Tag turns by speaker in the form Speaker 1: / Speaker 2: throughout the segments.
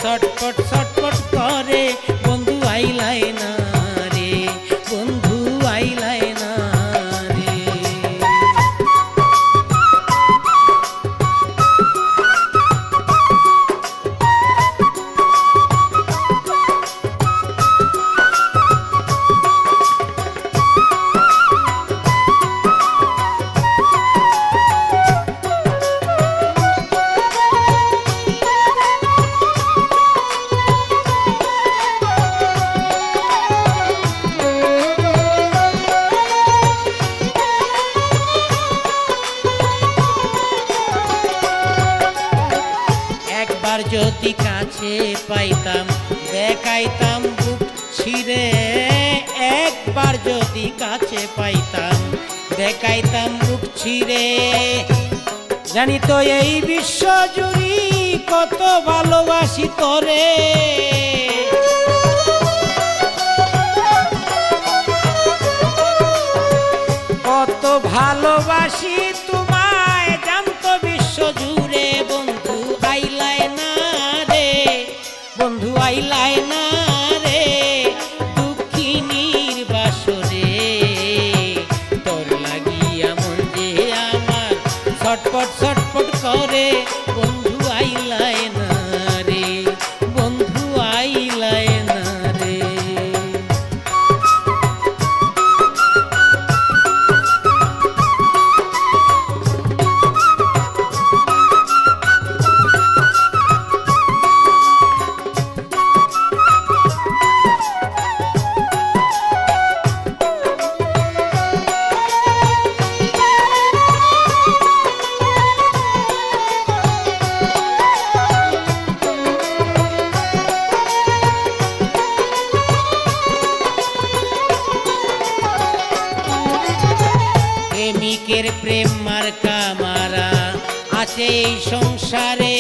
Speaker 1: ছটপট ছটপট করে বন্ধু আইলাই না রে, বন্ধু আইলাই না রে। যদি কাছে পাইতাম দেখাইতাম বুক ছিঁড়ে, একবার যদি কাছে পাইতাম দেখাইতাম বুক ছিঁড়ে। জানি তো এই বিশ্ব জুড়ি কত ভালোবাসি তোরে, কত ভালোবাসি তোমায় জানতো বিশ্ব জুড়ে। বন্ধু আইলাই না রে, বন্ধু আইলাই না রে, দুঃখিনীর বাসরে তোর লাগিয়া মন যে আমার ছটপট ছটপট করে। বন্ধু আইলাই না রে, বন্ধু আইলাই না রে। প্রেমিকের প্রেম মার্কা মারা আছে এই সংসারে,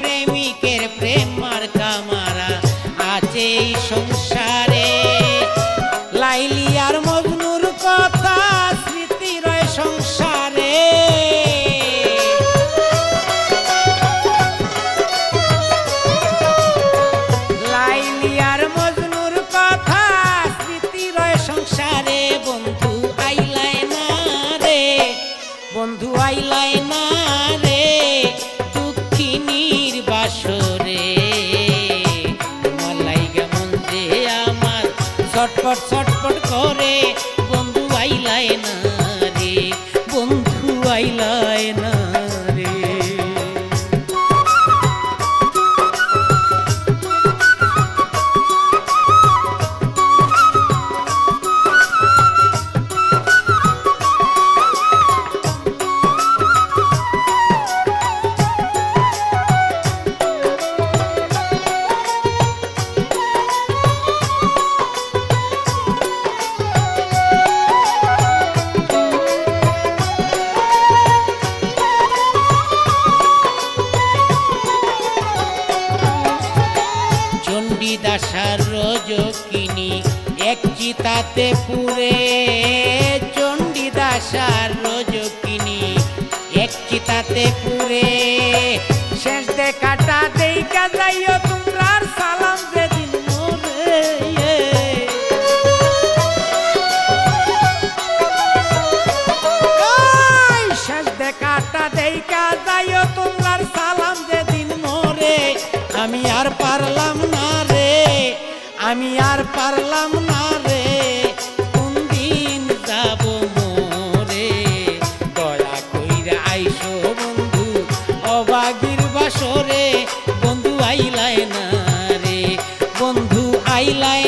Speaker 1: প্রেমিকের প্রেম মার্কা মারা আছে এই সংসারে। লাইলি আর মজনুর কথা স্মৃতি রয় সংসারে, লাইলি আর মজনুর কথা স্মৃতি রয় সংসারে। বন্ধু আইলাই না রে, বন্ধু আইলাই না রে, দুঃখিনীর বাসরে তোমার লাইগা মন যে আমার ছটপট ছটপট করে। বন্ধু আইলাই না রে, বন্ধু আইলাই না রে। চণ্ডীদাসার রজকিনী এক চিতাতে পুরে, চণ্ডীদাসার রজকিনী এক চিতাতে পুরে। শেষ দেখাটা দেইকা যাইও তোমরার সালাম যেদিন মোরে, শেষ দেখাটা দেইকা যাইও তোমরার সালাম যেদিন মোরে। আমি আর পারলাম না রে, আমি আর পারলাম না রে, কোন দিন যাব মোরে। দয়া কইরা আইসো বন্ধু অবাগির বাসরে, বন্ধু আইলাই না রে, বন্ধু আইলাই